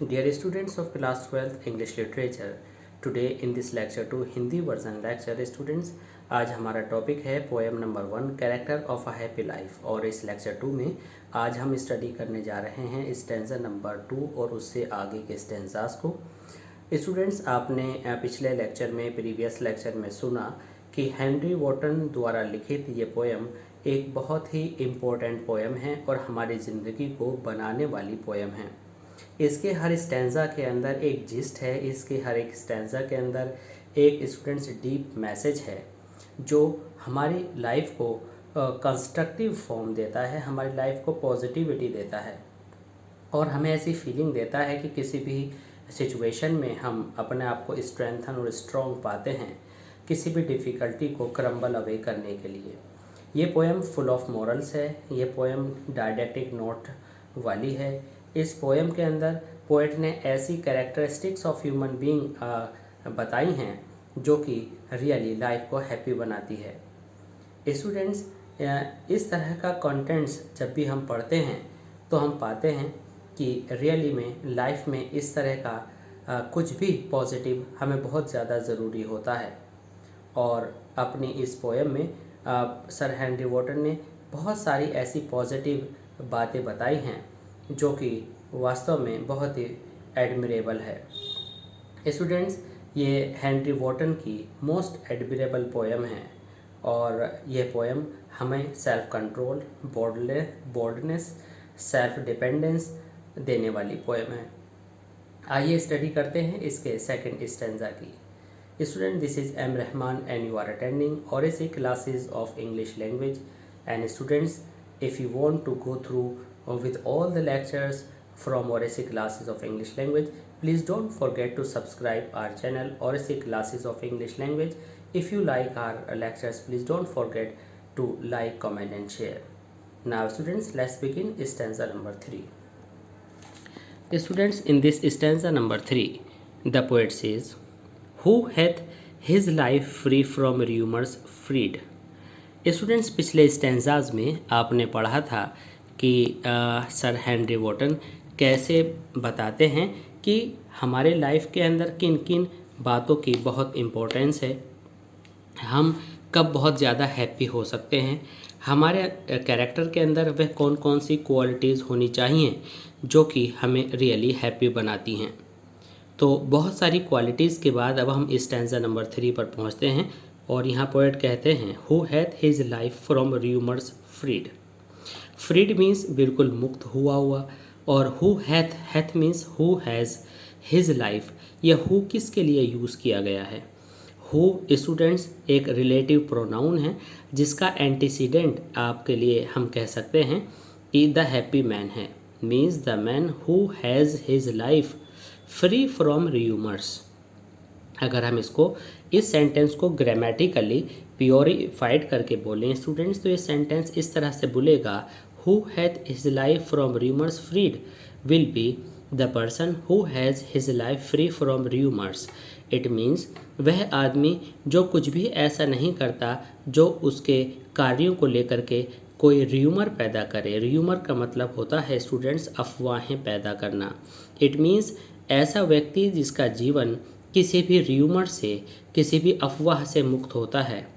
Dear students of class 12 English Literature, today in this lecture 2 Hindi version lecture students आज हमारा topic है poem number 1 character of a happy life. और इस lecture 2 में आज हम स्टडी करने जा रहे हैं स्टेंजा नंबर 2 और उससे आगे के स्टेंजास को। स्टूडेंट्स आपने पिछले लेक्चर में प्रीवियस लेक्चर में सुना कि हेनरी वॉटन द्वारा लिखित ये पोएम एक बहुत ही इम्पोर्टेंट पोएम है और हमारी ज़िंदगी को बनाने वाली पोएम है। इसके हर स्टैंजा के अंदर एक जिस्ट है, इसके हर एक स्टैंजा के अंदर एक स्टूडेंट्स डीप मैसेज है जो हमारी लाइफ को कंस्ट्रक्टिव फॉर्म देता है, हमारी लाइफ को पॉजिटिविटी देता है और हमें ऐसी फीलिंग देता है कि किसी भी सिचुएशन में हम अपने आप को स्ट्रेंथन और स्ट्रॉन्ग पाते हैं किसी भी डिफ़िकल्टी को क्रम्बल अवे करने के लिए। ये पोएम फुल ऑफ मॉरल्स है, ये पोएम डायडेक्टिक नोट वाली है। इस पोएम के अंदर पोएट ने ऐसी कैरेक्टरिस्टिक्स ऑफ ह्यूमन बीइंग बताई हैं जो कि रियली लाइफ को हैप्पी बनाती है। स्टूडेंट्स, इस तरह का कंटेंट्स जब भी हम पढ़ते हैं तो हम पाते हैं कि रियली में लाइफ में इस तरह का कुछ भी पॉजिटिव हमें बहुत ज़्यादा ज़रूरी होता है। और अपनी इस पोएम में सर हेनरी वॉटन ने बहुत सारी ऐसी पॉजिटिव बातें बताई हैं जो कि वास्तव में बहुत ही एडमिरेबल है। स्टूडेंट्स, ये हेनरी वॉटन की मोस्ट एडमिरेबल पोएम है और ये पोएम हमें self control, boldness, self dependence देने वाली पोएम है। आइए स्टडी करते हैं इसके सेकंड स्टैंजा की। Student, this is M Rahman and you are attending oracy classes of English language. And students, if you want to go through with all the lectures from Oracy classes of English language, please don't forget to subscribe our channel Oracy classes of English language. If you like our lectures, please don't forget to like, comment and share. Now students, let's begin stanza number 3. Students, in this stanza number 3, the poet says, who hath his life free from rumors freed. Students, पिछले stanzas में आपने पढ़ा था कि sir Henry Wharton कैसे बताते हैं कि हमारे लाइफ के अंदर किन किन बातों की बहुत इम्पोर्टेंस है, हम कब बहुत ज़्यादा हैप्पी हो सकते हैं, हमारे कैरेक्टर के अंदर वह कौन कौन सी क्वालिटीज़ होनी चाहिए जो कि हमें रियली हैप्पी बनाती हैं। तो बहुत सारी क्वालिटीज़ के बाद अब हम स्टैंजा नंबर 3 पर पहुंचते हैं और यहाँ पोएट कहते हैं who hath his life from rumours freed. Freed means बिल्कुल मुक्त हुआ और who hath means who has his life. यह हु किसके लिए यूज़ किया गया है? हु स्टूडेंट्स एक रिलेटिव प्रोनाउन है जिसका एंटीसीडेंट आपके लिए हम कह सकते हैं कि द हैप्पी मैन है। Means the man who has his life free from rumours. अगर हम इस सेंटेंस को ग्रामेटिकली प्योरीफाइड करके बोलें स्टूडेंट्स, तो ये सेंटेंस इस तरह से बोलेगा who hath his life from rumours freed will be the person who has his life free from rumours. It means वह आदमी जो कुछ भी ऐसा नहीं करता जो उसके कार्यों को लेकर के कोई र्यूमर पैदा करे। र्यूमर का मतलब होता है स्टूडेंट्स अफवाहें पैदा करना। इट मीन्स ऐसा व्यक्ति जिसका जीवन किसी भी र्यूमर से, किसी भी अफवाह से मुक्त होता है,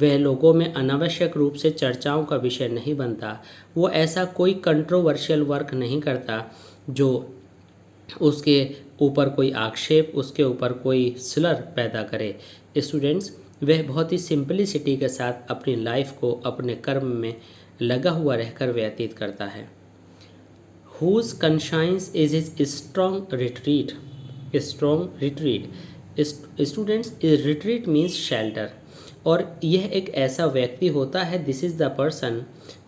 वह लोगों में अनावश्यक रूप से चर्चाओं का विषय नहीं बनता, वो ऐसा कोई कंट्रोवर्शियल वर्क नहीं करता जो उसके ऊपर कोई आक्षेप, उसके ऊपर कोई स्लर पैदा करे। स्टूडेंट्स, वह बहुत ही सिंपलिसिटी के साथ अपनी लाइफ को अपने कर्म में लगा हुआ रहकर व्यतीत करता है। Whose conscience is his strong retreat. Strong retreat students, retreat means shelter और यह एक ऐसा व्यक्ति होता है, this is the person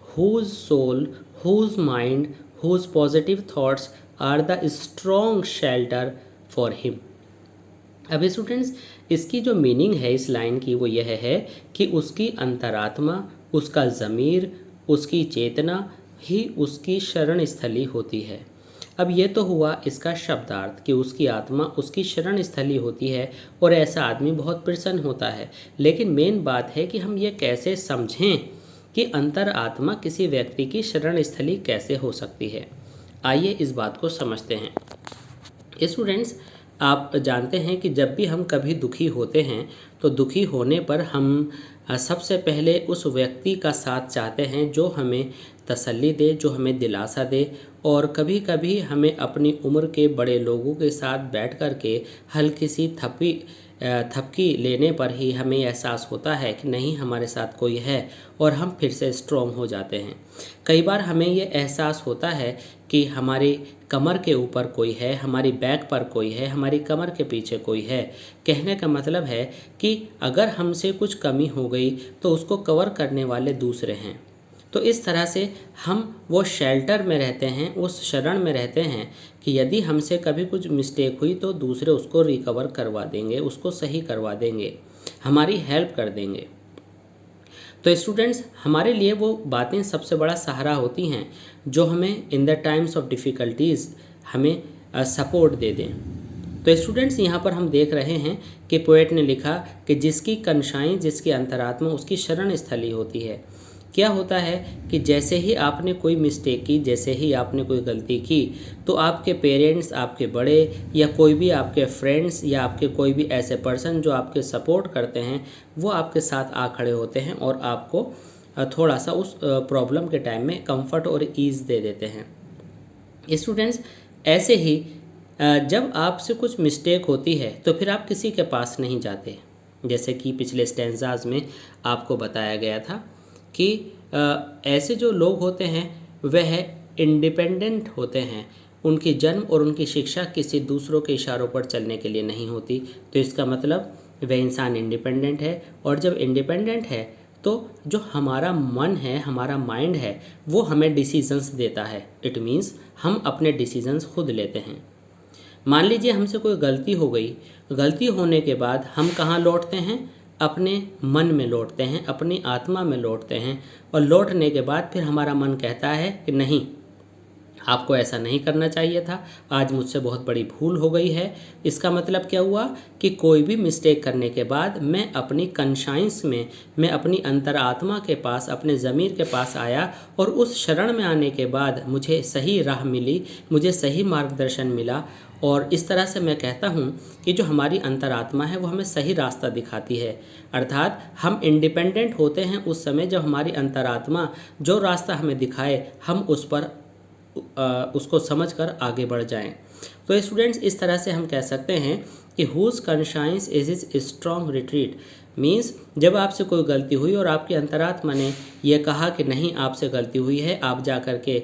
whose soul, whose mind, whose positive thoughts are the strong shelter for him. अब स्टूडेंट्स, इसकी जो मीनिंग है इस लाइन की वो यह है कि उसकी अंतरात्मा, उसका ज़मीर, उसकी चेतना ही उसकी शरण स्थली होती है। अब ये तो हुआ इसका शब्दार्थ कि उसकी आत्मा उसकी शरण स्थली होती है और ऐसा आदमी बहुत प्रसन्न होता है। लेकिन मेन बात है कि हम ये कैसे समझें कि अंतर आत्मा किसी व्यक्ति की शरण स्थली कैसे हो सकती है। आइए इस बात को समझते हैं। स्टूडेंट्स, आप जानते हैं कि जब भी हम कभी दुखी होते हैं तो दुखी होने पर हम सबसे पहले उस व्यक्ति का साथ चाहते हैं जो हमें तसल्ली दे, जो हमें दिलासा दे। और कभी कभी हमें अपनी उम्र के बड़े लोगों के साथ बैठ कर के हल्की सी थपकी लेने पर ही हमें एहसास होता है कि नहीं, हमारे साथ कोई है, और हम फिर से स्ट्रॉन्ग हो जाते हैं। कई बार हमें ये एहसास होता है कि हमारी कमर के ऊपर कोई है, हमारी बैक पर कोई है, हमारी कमर के पीछे कोई है। कहने का मतलब है कि अगर हमसे कुछ कमी हो गई तो उसको कवर करने वाले दूसरे हैं। तो इस तरह से हम वो शेल्टर में रहते हैं, उस शरण में रहते हैं कि यदि हमसे कभी कुछ मिस्टेक हुई तो दूसरे उसको रिकवर करवा देंगे, उसको सही करवा देंगे, हमारी हेल्प कर देंगे। तो स्टूडेंट्स, हमारे लिए वो बातें सबसे बड़ा सहारा होती हैं जो हमें in the times of difficulties हमें सपोर्ट दे दें। तो स्टूडेंट्स, यहाँ पर हम देख रहे हैं कि पोएट ने लिखा कि जिसकी कनशाई, जिसकी अंतरात्मा उसकी शरण स्थली होती है। क्या होता है कि जैसे ही आपने कोई मिस्टेक की, जैसे ही आपने कोई गलती की, तो आपके पेरेंट्स, आपके बड़े, या कोई भी आपके फ्रेंड्स, या आपके कोई भी ऐसे पर्सन जो आपके सपोर्ट करते हैं, वो आपके साथ आ खड़े होते हैं और आपको थोड़ा सा उस प्रॉब्लम के टाइम में कंफर्ट और ईज़ दे देते हैं। स्टूडेंट्स, ऐसे ही जब आपसे कुछ मिस्टेक होती है तो फिर आप किसी के पास नहीं जाते। जैसे कि पिछले स्टैंजाज में आपको बताया गया था कि ऐसे जो लोग होते हैं वह इंडिपेंडेंट होते हैं, उनकी जन्म और उनकी शिक्षा किसी दूसरों के इशारों पर चलने के लिए नहीं होती। तो इसका मतलब वह इंसान इंडिपेंडेंट है, और जब इंडिपेंडेंट है तो जो हमारा मन है, हमारा माइंड है, वो हमें डिसीजंस देता है। इट मीन्स हम अपने डिसीजंस खुद लेते हैं। मान लीजिए हमसे कोई गलती हो गई, गलती होने के बाद हम कहाँ लौटते हैं? अपने मन में लौटते हैं, अपनी आत्मा में लौटते हैं, और लौटने के बाद फिर हमारा मन कहता है कि नहीं, आपको ऐसा नहीं करना चाहिए था, आज मुझसे बहुत बड़ी भूल हो गई है। इसका मतलब क्या हुआ कि कोई भी मिस्टेक करने के बाद मैं अपनी कॉन्शियस में, मैं अपनी अंतरात्मा के पास, अपने ज़मीर के पास आया, और उस शरण में आने के बाद मुझे सही राह मिली, मुझे सही मार्गदर्शन मिला। और इस तरह से मैं कहता हूँ कि जो हमारी अंतरात्मा है वो हमें सही रास्ता दिखाती है। अर्थात हम इंडिपेंडेंट होते हैं उस समय जब हमारी अंतरात्मा जो रास्ता हमें दिखाए, हम उस पर उसको समझकर आगे बढ़ जाएं। तो स्टूडेंट्स, इस तरह से हम कह सकते हैं कि whose conscious is is strong retreat. Means जब आपसे कोई गलती हुई और आपकी अंतरात्मा ने यह कहा कि नहीं, आपसे गलती हुई है, आप जा कर के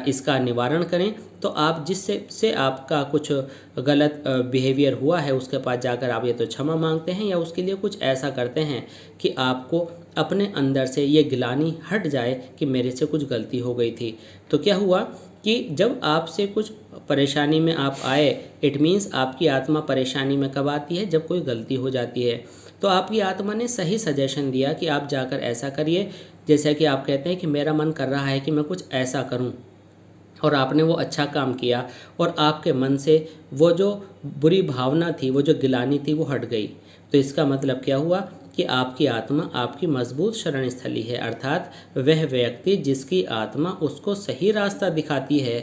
इसका निवारण करें, तो आप जिससे आपका कुछ गलत बिहेवियर हुआ है उसके पास जाकर आप ये तो क्षमा मांगते हैं, या उसके लिए कुछ ऐसा करते हैं कि आपको अपने अंदर से ये गिलानी हट जाए कि मेरे से कुछ गलती हो गई थी। तो क्या हुआ कि जब आपसे कुछ परेशानी में आप आए, इट मीन्स आपकी आत्मा परेशानी में कब आती है? जब कोई गलती हो जाती है। तो आपकी आत्मा ने सही सजेशन दिया कि आप जाकर ऐसा करिए। जैसा कि आप कहते हैं कि मेरा मन कर रहा है कि मैं कुछ ऐसा करूं, और आपने वो अच्छा काम किया, और आपके मन से वो जो बुरी भावना थी, वो जो गिलानी थी, वो हट गई। तो इसका मतलब क्या हुआ कि आपकी आत्मा आपकी मजबूत शरण स्थली है। अर्थात वह व्यक्ति जिसकी आत्मा उसको सही रास्ता दिखाती है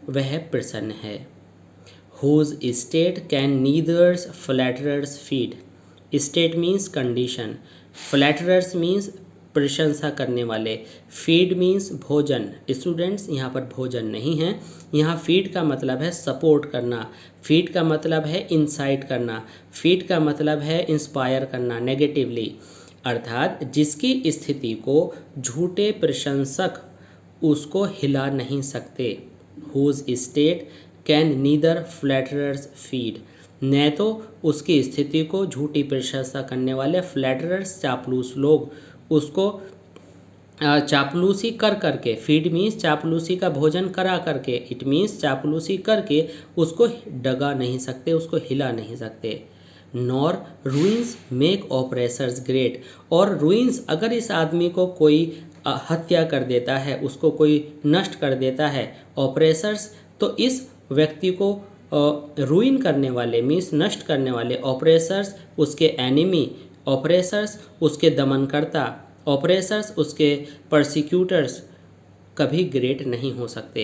वह प्रसन्न है। Whose state can neither flatterers feed. State means condition, flatterers means प्रशंसा करने वाले, फीड मीन्स भोजन। स्टूडेंट्स, यहाँ पर भोजन नहीं है, यहाँ फीड का मतलब है सपोर्ट करना, फीड का मतलब है इंसाइट करना, फीड का मतलब है इंस्पायर करना नेगेटिवली। अर्थात जिसकी स्थिति को झूठे प्रशंसक उसको हिला नहीं सकते। Whose state can neither flatterers feed. न तो उसकी स्थिति को झूठी प्रशंसा करने वाले फ्लैटरर्स, चापलूस लोग उसको चापलूसी कर करके, फीड मीन्स चापलूसी का भोजन करा करके, इट मीन्स चापलूसी करके उसको डगा नहीं सकते, उसको हिला नहीं सकते। Nor ruins make oppressors great. और रूइंस, अगर इस आदमी को कोई हत्या कर देता है, उसको कोई नष्ट कर देता है, ऑपरेसर्स, तो इस व्यक्ति को रूइन करने वाले मीन्स नष्ट करने वाले, ऑपरेसर्स उसके एनिमी, ऑपरेसर्स उसके दमनकर्ता, ऑपरेसर्स उसके परसिक्यूटर्स कभी ग्रेट नहीं हो सकते।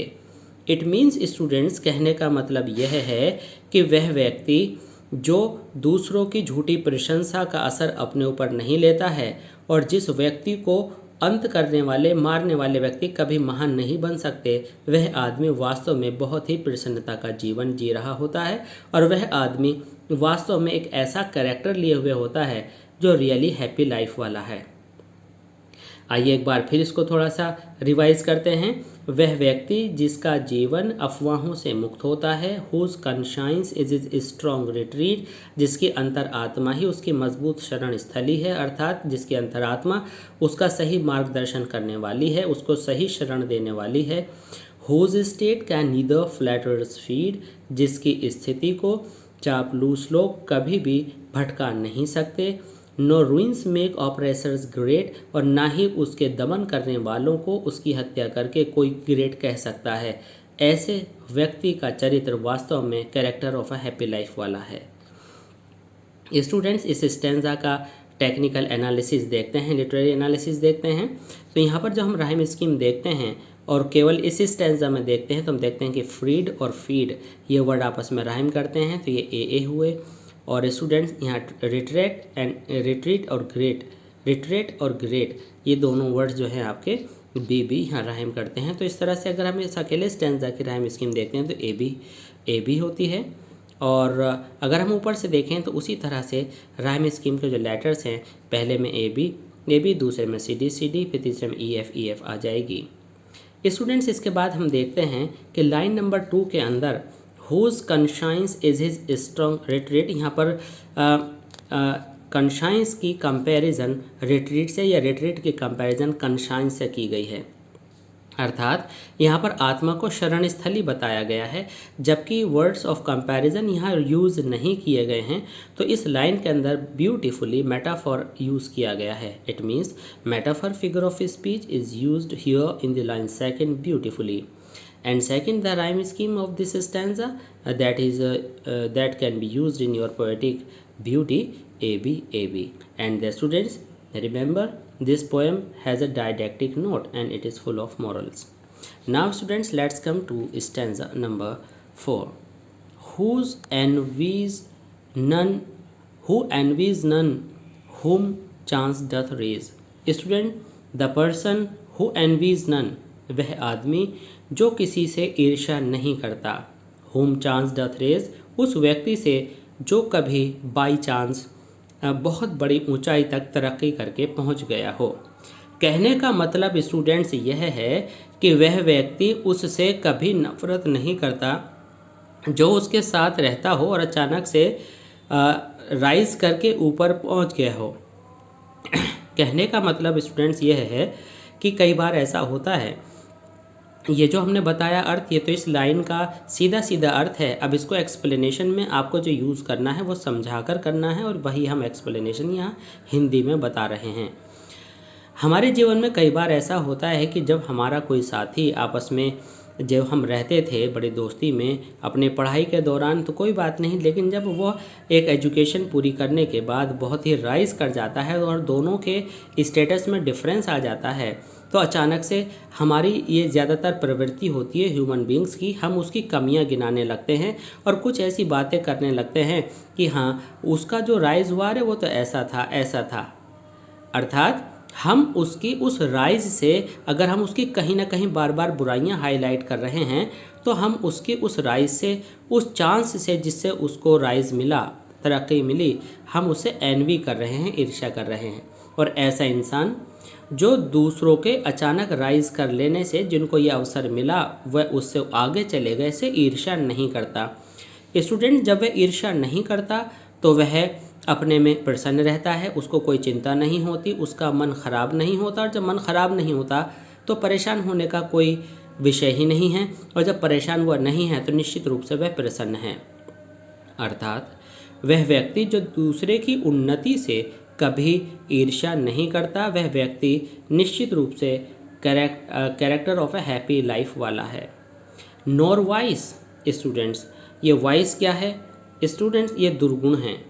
इट मीन्स स्टूडेंट्स, कहने का मतलब यह है कि वह व्यक्ति जो दूसरों की झूठी प्रशंसा का असर अपने ऊपर नहीं लेता है और जिस व्यक्ति को अंत करने वाले, मारने वाले व्यक्ति कभी महान नहीं बन सकते, वह आदमी वास्तव में बहुत ही प्रसन्नता का जीवन जी रहा होता है और वह आदमी वास्तव में एक ऐसा कैरेक्टर लिए हुए होता है जो रियली हैप्पी लाइफ वाला है। आइए एक बार फिर इसको थोड़ा सा रिवाइज करते हैं। वह व्यक्ति जिसका जीवन अफवाहों से मुक्त होता है, whose conscience is is strong retreat, जिसकी अंतरात्मा ही उसकी मजबूत शरण स्थली है, अर्थात जिसकी अंतरात्मा उसका सही मार्गदर्शन करने वाली है, उसको सही शरण देने वाली है। Whose state can neither flatterers feed, जिसकी स्थिति को चापलूस लोग कभी भी भटका नहीं सकते। No ruins make oppressors great, और ना ही उसके दमन करने वालों को उसकी हत्या करके कोई ग्रेट कह सकता है। ऐसे व्यक्ति का चरित्र वास्तव में character of a happy life वाला है। स्टूडेंट्स, इस स्टेंजा का टेक्निकल एनालिसिस देखते हैं, लिटरेरी एनालिसिस देखते हैं। तो यहाँ पर जब हम राइम स्कीम देखते हैं और केवल इस स्टेंजा में देखते हैं तो हम देखते हैं कि फ्रीड और फीड ये वर्ड आपस में राइम करते हैं, तो ये ए हुए। और स्टूडेंट्स यहाँ रिट्रीट और ग्रेट ये दोनों वर्ड्स जो हैं आपके बी यहाँ राइम करते हैं। तो इस तरह से अगर हम इस अकेले स्टेंजा की राइम स्कीम देखते हैं तो ए बी होती है। और अगर हम ऊपर से देखें तो उसी तरह से राइम स्कीम के जो लेटर्स हैं, पहले में ए बी, दूसरे में सी डी, फिर तीसरे में ई एफ आ जाएगी। स्टूडेंट्स, इसके बाद हम देखते हैं कि लाइन नंबर 2 के अंदर whose conscience is his strong retreat, यहाँ पर कॉन्शियंस की कंपैरिजन रिट्रीट से या रिट्रीट की कंपैरिजन कॉन्शियंस से की गई है, अर्थात यहाँ पर आत्मा को शरण स्थली बताया गया है, जबकि वर्ड्स ऑफ कंपैरिजन यहाँ यूज़ नहीं किए गए हैं। तो इस लाइन के अंदर ब्यूटीफुली मेटाफॉर यूज़ किया गया है। It means metaphor figure of speech is used here in the line second beautifully. And second, the rhyme scheme of this stanza that can be used in your poetic beauty, A B. And the students, remember, this poem has a didactic note and it is full of morals. Now students, let's come to stanza number 4. Who envies none whom chance doth raise. Student, the person who envies none, वह आदमी जो किसी से ईर्ष्या नहीं करता। Home chance doth raise, उस व्यक्ति से जो कभी बाई चांस बहुत बड़ी ऊंचाई तक तरक्की करके पहुंच गया हो। कहने का मतलब स्टूडेंट्स यह है कि वह व्यक्ति उससे कभी नफरत नहीं करता जो उसके साथ रहता हो और अचानक से राइज करके ऊपर पहुंच गया हो। कहने का मतलब स्टूडेंट्स यह है कि कई बार ऐसा होता है, ये जो हमने बताया अर्थ, ये तो इस लाइन का सीधा अर्थ है। अब इसको एक्सप्लेनेशन में आपको जो यूज़ करना है वो समझा कर करना है, और वही हम एक्सप्लेनेशन यहाँ हिंदी में बता रहे हैं। हमारे जीवन में कई बार ऐसा होता है कि जब हमारा कोई साथी आपस में, जब हम रहते थे बड़ी दोस्ती में अपने पढ़ाई के दौरान तो कोई बात नहीं, लेकिन जब वह एक एजुकेशन पूरी करने के बाद बहुत ही राइज कर जाता है और दोनों के स्टेटस में डिफरेंस आ जाता है, तो अचानक से हमारी ये ज़्यादातर प्रवृत्ति होती है ह्यूमन बींग्स की, हम उसकी कमियां गिनाने लगते हैं और कुछ ऐसी बातें करने लगते हैं कि हाँ उसका जो राइज हुआ है वो तो ऐसा था। अर्थात हम उसकी उस राइज से, अगर हम उसकी कहीं ना कहीं बार बार बुराइयां हाईलाइट कर रहे हैं, तो हम उसकी उस राइज से, उस चांस से जिससे उसको राइज मिला, तरक्की मिली, हम उसे एनवी कर रहे हैं, ईर्ष्या कर रहे हैं। और ऐसा इंसान जो दूसरों के अचानक राइज कर लेने से जिनको ये अवसर मिला वह उससे आगे चले गए से ईर्ष्या नहीं करता। स्टूडेंट, जब वह ईर्ष्या नहीं करता तो वह अपने में प्रसन्न रहता है, उसको कोई चिंता नहीं होती, उसका मन खराब नहीं होता, और जब मन खराब नहीं होता तो परेशान होने का कोई विषय ही नहीं है, और जब परेशान वह नहीं है तो निश्चित रूप से वह प्रसन्न है। अर्थात वह व्यक्ति जो दूसरे की उन्नति से कभी ईर्ष्या नहीं करता, वह व्यक्ति निश्चित रूप से character of A happy life वाला है। नॉर वाइस, स्टूडेंट्स, ये वाइस क्या है? स्टूडेंट्स, ये दुर्गुण हैं,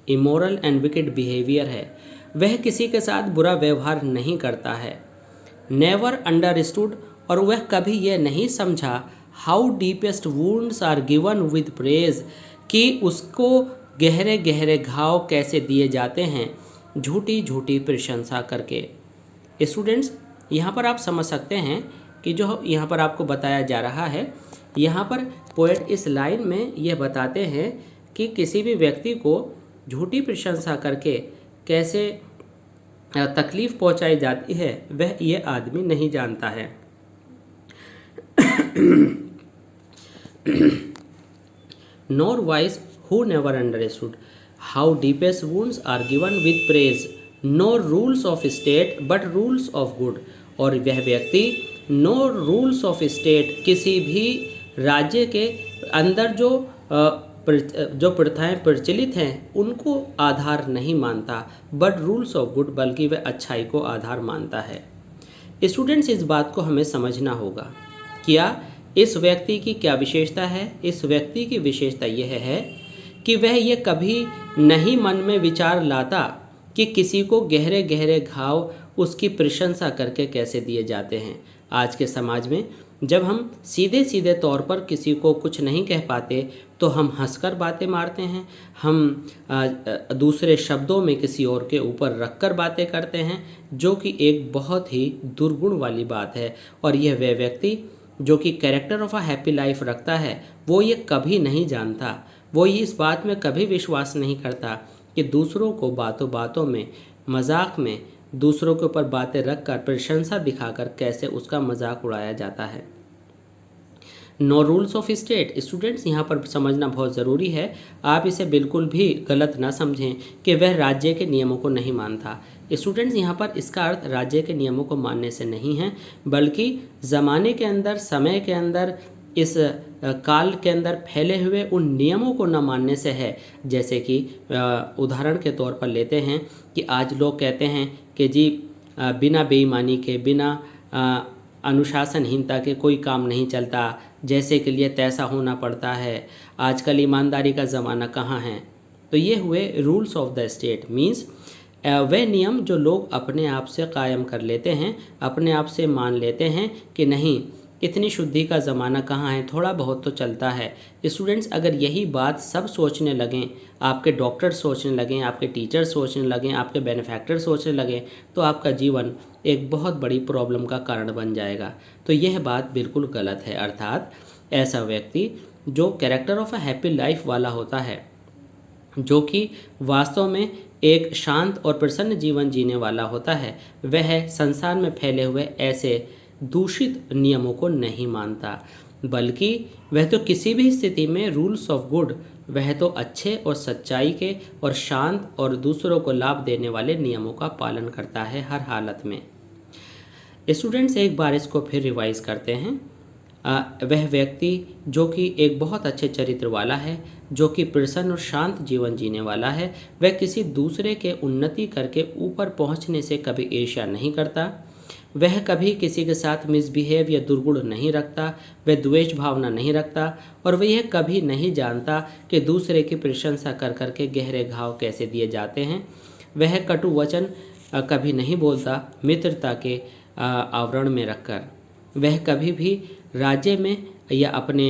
इमोरल एंड विकेड बिहेवियर है। वह किसी के साथ बुरा व्यवहार नहीं करता है। नेवर अंडरस्टूड, और वह कभी यह नहीं समझा how deepest wounds are given with praise, कि उसको गहरे गहरे घाव कैसे दिए जाते हैं झूठी झूठी प्रशंसा करके। स्टूडेंट्स, यहाँ पर आप समझ सकते हैं कि जो यहाँ पर आपको बताया जा रहा है, यहाँ पर पोएट इस लाइन में यह बताते हैं कि किसी भी व्यक्ति को झूठी प्रशंसा करके कैसे तकलीफ़ पहुँचाई जाती है वह ये आदमी नहीं जानता है। Nor wise who never understood how deepest wounds are given with praise, nor rules of state but rules of good। और वह व्यक्ति नो रूल्स ऑफ स्टेट, किसी भी राज्य के अंदर जो प्रथाएं प्रचलित हैं उनको आधार नहीं मानता, बट रूल्स ऑफ गुड, बल्कि वह अच्छाई को आधार मानता है। स्टूडेंट्स, इस बात को हमें समझना होगा। क्या इस व्यक्ति की क्या विशेषता है? इस व्यक्ति की विशेषता यह है कि वह ये कभी नहीं मन में विचार लाता कि किसी को गहरे गहरे घाव उसकी प्रशंसा करके कैसे दिए जाते हैं। आज के समाज में जब हम सीधे सीधे तौर पर किसी को कुछ नहीं कह पाते तो हम हंसकर बातें मारते हैं, हम दूसरे शब्दों में किसी और के ऊपर रखकर बातें करते हैं, जो कि एक बहुत ही दुर्गुण वाली बात है। और यह वह व्यक्ति जो कि character of a happy life रखता है वो ये कभी नहीं जानता, वो ये इस बात में कभी विश्वास नहीं करता कि दूसरों को बातों बातों में, मजाक में दूसरों के ऊपर बातें रखकर, प्रशंसा दिखाकर कैसे उसका मजाक उड़ाया जाता है। No rules of state. Students, यहाँ पर समझना बहुत ज़रूरी है, आप इसे बिल्कुल भी गलत ना समझें कि वह राज्य के नियमों को नहीं मानता। स्टूडेंट्स, यहाँ पर इसका अर्थ राज्य के नियमों को मानने से नहीं है, बल्कि ज़माने के अंदर, समय के अंदर, इस काल के अंदर फैले हुए उन नियमों को न मानने से है। जैसे कि उदाहरण के तौर पर लेते हैं कि आज लोग कहते हैं कि जी बिना बेईमानी के, बिना अनुशासनहीनता के कोई काम नहीं चलता, जैसे के लिए तैसा होना पड़ता है, आजकल ईमानदारी का ज़माना कहाँ है। तो ये हुए rules of the state, means वह नियम जो लोग अपने आप से कायम कर लेते हैं, अपने आप से मान लेते हैं कि नहीं, इतनी शुद्धि का ज़माना कहाँ है, थोड़ा बहुत तो चलता है। स्टूडेंट्स, अगर यही बात सब सोचने लगें, आपके डॉक्टर सोचने लगें, आपके टीचर सोचने लगें, आपके बेनिफैक्टर सोचने लगें, तो आपका जीवन एक बहुत बड़ी प्रॉब्लम का कारण बन जाएगा। तो यह बात बिल्कुल गलत है। अर्थात ऐसा व्यक्ति जो character of a happy life वाला होता है, जो कि वास्तव में एक शांत और प्रसन्न जीवन जीने वाला होता है, वह संसार में फैले हुए ऐसे दूषित नियमों को नहीं मानता, बल्कि वह तो किसी भी स्थिति में रूल्स ऑफ गुड, वह तो अच्छे और सच्चाई के और शांत और दूसरों को लाभ देने वाले नियमों का पालन करता है हर हालत में। स्टूडेंट्स, एक बार इसको फिर रिवाइज करते हैं। वह व्यक्ति जो कि एक बहुत अच्छे चरित्र वाला है, जो कि प्रसन्न और शांत जीवन जीने वाला है, वह किसी दूसरे के उन्नति करके ऊपर पहुंचने से कभी ईर्ष्या नहीं करता, वह कभी किसी के साथ मिसबिहेव या दुर्गुण नहीं रखता, वह द्वेष भावना नहीं रखता, और वह यह कभी नहीं जानता कि दूसरे की प्रशंसा कर करके गहरे घाव कैसे दिए जाते हैं। वह कटु वचन कभी नहीं बोलता, मित्रता के आवरण में रखकर। वह कभी भी राज्य में या अपने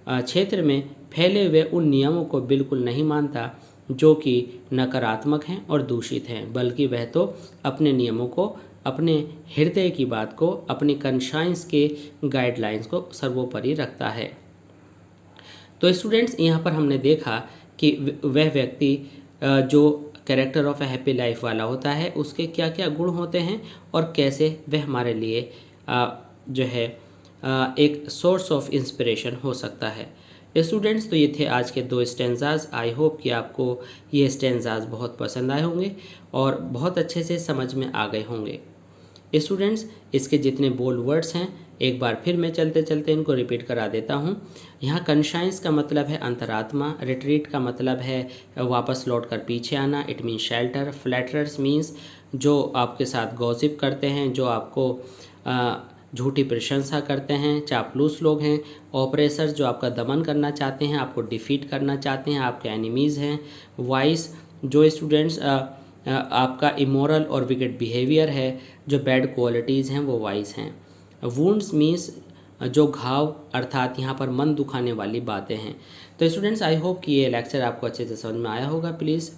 क्षेत्र में फैले हुए उन नियमों को बिल्कुल नहीं मानता जो कि नकारात्मक हैं और दूषित हैं, बल्कि वह तो अपने नियमों को, अपने हृदय की बात को, अपनी कॉन्शियंस के गाइडलाइंस को सर्वोपरि रखता है। तो स्टूडेंट्स, यहाँ पर हमने देखा कि वह व्यक्ति जो character of A happy life वाला होता है, उसके क्या क्या गुण होते हैं और कैसे वह हमारे लिए जो है एक सोर्स ऑफ इंस्पिरेशन हो सकता है। स्टूडेंट्स, तो ये थे आज के 2 स्टेंजाज। आई होप कि आपको ये स्टेंजाज बहुत पसंद आए होंगे और बहुत अच्छे से समझ में आ गए होंगे। स्टूडेंट्स, इसके जितने बोल्ड वर्ड्स हैं एक बार फिर मैं चलते चलते इनको रिपीट करा देता हूँ। यहाँ कॉन्शियस का मतलब है अंतरात्मा, रिट्रीट का मतलब है वापस लौट कर पीछे आना, इट मीन्स शेल्टर, फ्लैटरर्स मीन्स जो आपके साथ गॉसिप करते हैं, जो आपको झूठी प्रशंसा करते हैं, चापलूस लोग हैं। ऑपरेसर्स जो आपका दमन करना चाहते हैं, आपको डिफीट करना चाहते हैं, आपके एनिमीज़ हैं। वाइस जो स्टूडेंट्स आपका इमोरल और विकेट बिहेवियर है, जो बैड क्वालिटीज़ हैं, वो वाइस हैं। वुंड्स मीन्स जो घाव अर्थात यहाँ पर मन दुखाने वाली बातें हैं। तो स्टूडेंट्स, आई होप कि ये लेक्चर आपको अच्छे से समझ में आया होगा। Please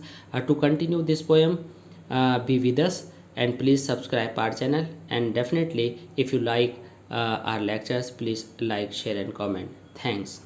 to continue this poem be with us and please subscribe our channel, and definitely if you like our lectures, please like, share and comment. Thanks.